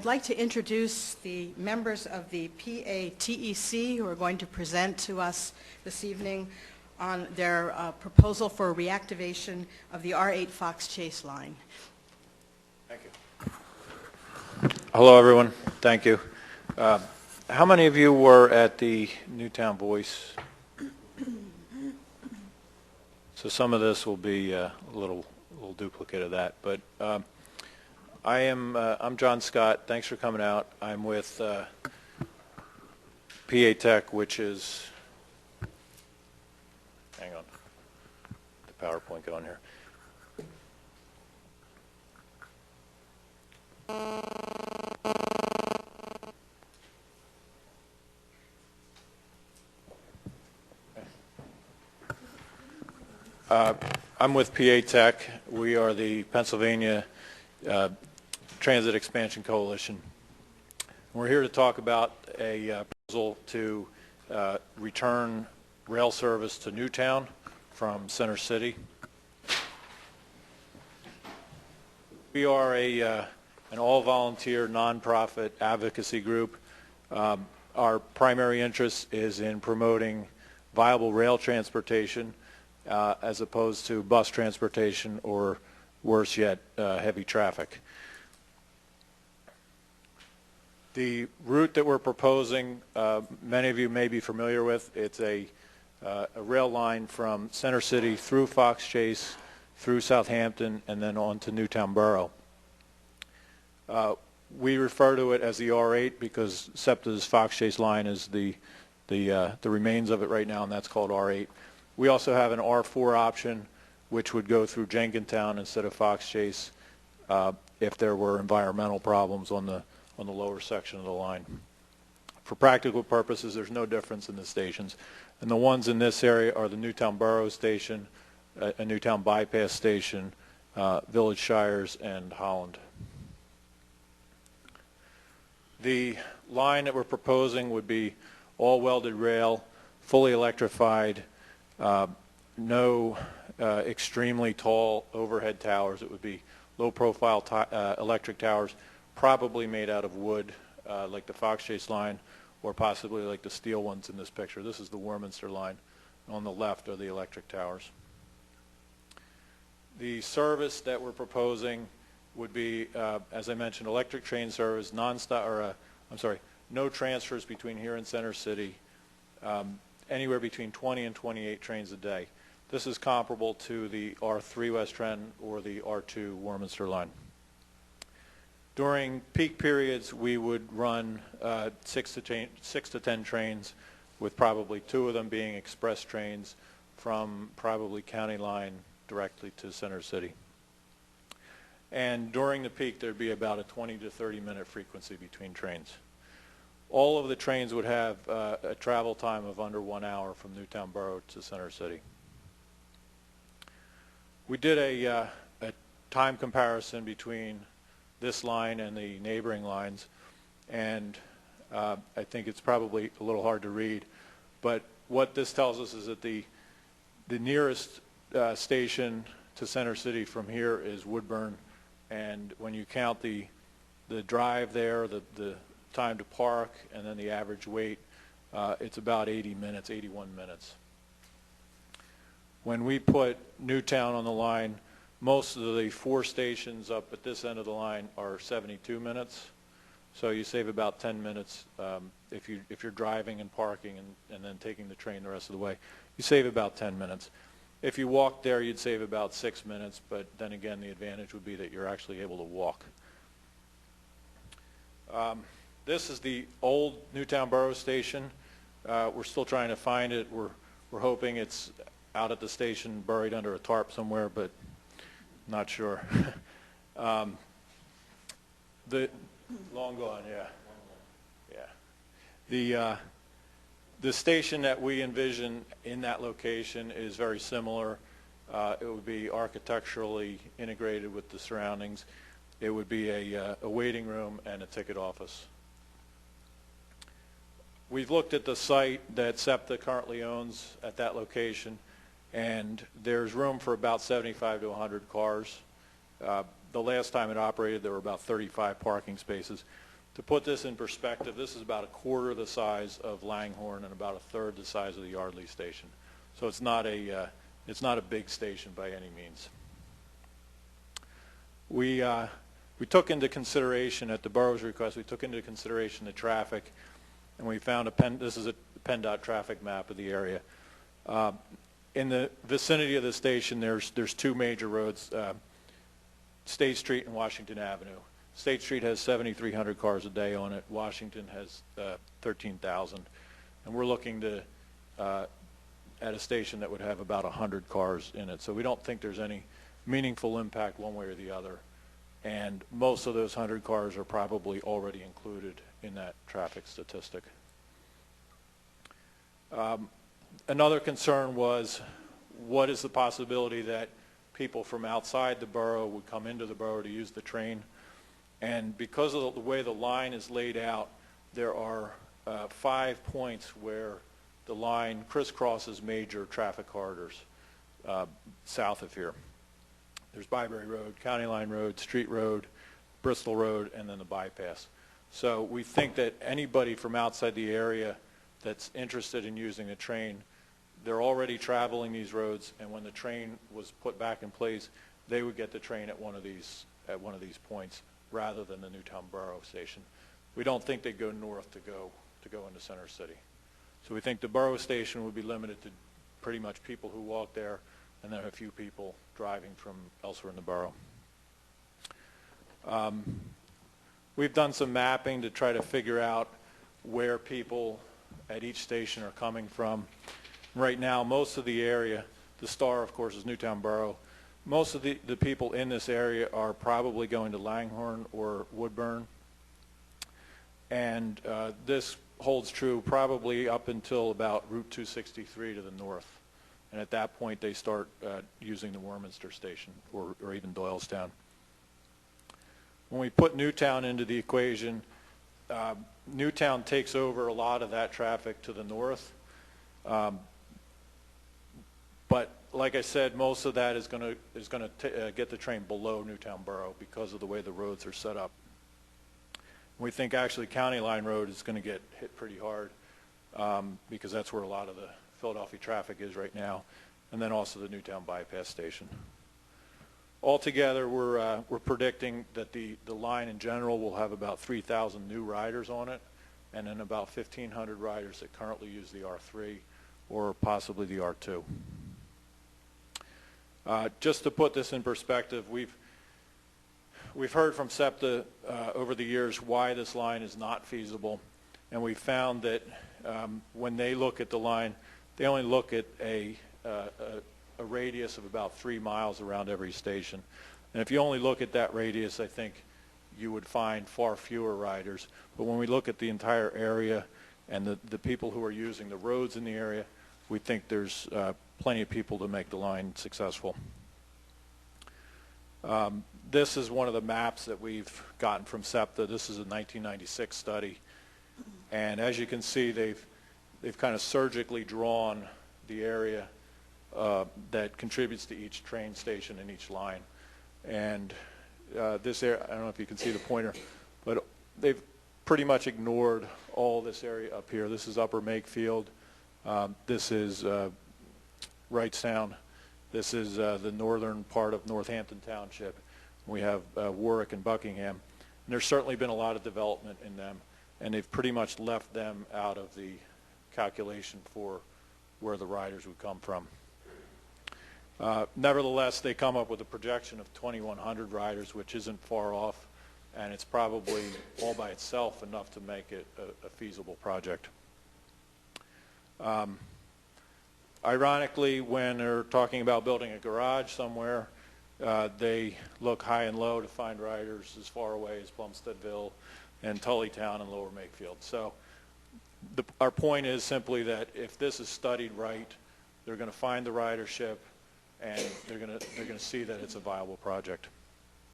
I'd like to introduce the members of the PATEC who are going to present to us this evening on their proposal for reactivation of the R8 Fox Chase line. Thank you. Hello, everyone. Thank you. How many of you were at the Newtown Voice? So some of this will be a little duplicate of that, but I'm John Scott. Thanks for coming out. I'm with PA Tech, which is, hang on, the PowerPoint going here. I'm with PA Tech. We are the Pennsylvania Transit Expansion Coalition. We're here to talk about a proposal to return rail service to Newtown from Center City. We are an all-volunteer, nonprofit advocacy group. Our primary interest is in promoting viable rail transportation as opposed to bus transportation or, worse yet, heavy traffic. The route that we're proposing, many of you may be familiar with. It's a rail line from Center City through Fox Chase, through Southampton, and then on to Newtown Borough. We refer to it as the R8 because SEPTA's Fox Chase line is the remains of it right now, and that's called R8. We also have an R4 option, which would go through Jenkintown instead of Fox Chase if there were environmental problems on the lower section of the line. For practical purposes, there's no difference in the stations. And the ones in this area are the Newtown Borough Station, a Newtown Bypass Station, Village Shires, and Holland. The line that we're proposing would be all welded rail, fully electrified, no extremely tall overhead towers. It would be low-profile electric towers, probably made out of wood, like the Fox Chase line, or possibly like the steel ones in this picture. This is the Warminster line. On the left are the electric towers. The service that we're proposing would be, as I mentioned, electric train service, no transfers between here and Center City, anywhere between 20 and 28 trains a day. This is comparable to the R3 West Trend or the R2 Warminster line. During peak periods, we would run 6 to 10 trains, with probably 2 of them being express trains from probably County Line directly to Center City. And during the peak, there'd be about a 20 to 30 minute frequency between trains. All of the trains would have a travel time of under 1 hour from Newtown Borough to Center City. We did a time comparison between this line and the neighboring lines, and I think it's probably a little hard to read, but what this tells us is that the nearest station to Center City from here is Woodburn, and when you count the drive there, the time to park, and then the average wait, it's about 80 minutes, 81 minutes. When we put Newtown on the line, most of the 4 stations up at this end of the line are 72 minutes. So you save about 10 minutes if you're driving and parking and then taking the train the rest of the way. You save about 10 minutes. If you walk there, you'd save about 6 minutes, but then again, the advantage would be that you're actually able to walk. This is the old Newtown Borough Station. We're still trying to find it. We're hoping it's out at the station, buried under a tarp somewhere, but not sure. The long gone, yeah. The station that we envision in that location is very similar. It would be architecturally integrated with the surroundings. It would be a waiting room and a ticket office. We've looked at the site that SEPTA currently owns at that location, and there's room for about 75 to 100 cars. The last time it operated, there were about 35 parking spaces. To put this in perspective, this is about a quarter the size of Langhorne and about a third the size of the Yardley station. So it's not a big station by any means. We took into consideration, at the borough's request, we took into consideration the traffic, and we found this is a PennDOT traffic map of the area. In the vicinity of the station, there's two major roads, State Street and Washington Avenue. State Street has 7,300 cars a day on it. Washington has 13,000. And we're looking to at a station that would have about 100 cars in it. So we don't think there's any meaningful impact one way or the other. And most of those 100 cars are probably already included in that traffic statistic. Another concern was, what is the possibility that people from outside the borough would come into the borough to use the train? And because of the way the line is laid out, there are 5 points where the line crisscrosses major traffic corridors south of here. There's Byberry Road, County Line Road, Street Road, Bristol Road, and then the bypass. So we think that anybody from outside the area that's interested in using the train, they're already traveling these roads, and when the train was put back in place, they would get the train at one of these points rather than the Newtown Borough station. We don't think they'd go north to go into Center City. So we think the borough station would be limited to pretty much people who walk there, and then a few people driving from elsewhere in the borough. We've done some mapping to try to figure out where people at each station are coming from. Right now, most of the area, the star, of course, is Newtown Borough. Most of the people in this area are probably going to Langhorne or Woodburn. And this holds true probably up until about Route 263 to the north. And at that point, they start using the Warminster station or even Doylestown. When we put Newtown into the equation, Newtown takes over a lot of that traffic to the north. But like I said, most of that is going to get the train below Newtown Borough because of the way the roads are set up. We think actually County Line Road is going to get hit pretty hard because that's where a lot of the Philadelphia traffic is right now, and then also the Newtown bypass station. Altogether, we're predicting that the line in general will have about 3,000 new riders on it, and then about 1,500 riders that currently use the R3 or possibly the R2. Just to put this in perspective, we've heard from SEPTA over the years why this line is not feasible, and we found that when they look at the line, they only look at a radius of about 3 miles around every station. And if you only look at that radius, I think you would find far fewer riders. But when we look at the entire area and the people who are using the roads in the area, we think there's plenty of people to make the line successful. This is one of the maps that we've gotten from SEPTA. This is a 1996 study. And as you can see, they've kind of surgically drawn the area that contributes to each train station and each line. And this area, I don't know if you can see the pointer, but they've pretty much ignored all this area up here. This is Upper Makefield. This is Wrightstown. This is the northern part of Northampton Township. We have Warwick and Buckingham. And there's certainly been a lot of development in them, and they've pretty much left them out of the calculation for where the riders would come from. Nevertheless, they come up with a projection of 2,100 riders, which isn't far off, and it's probably all by itself enough to make it a feasible project. Ironically, when they're talking about building a garage somewhere, they look high and low to find riders as far away as Plumsteadville and Tullytown and Lower Makefield. So our point is simply that if this is studied right, they're going to find the ridership, and they're going to see that it's a viable project.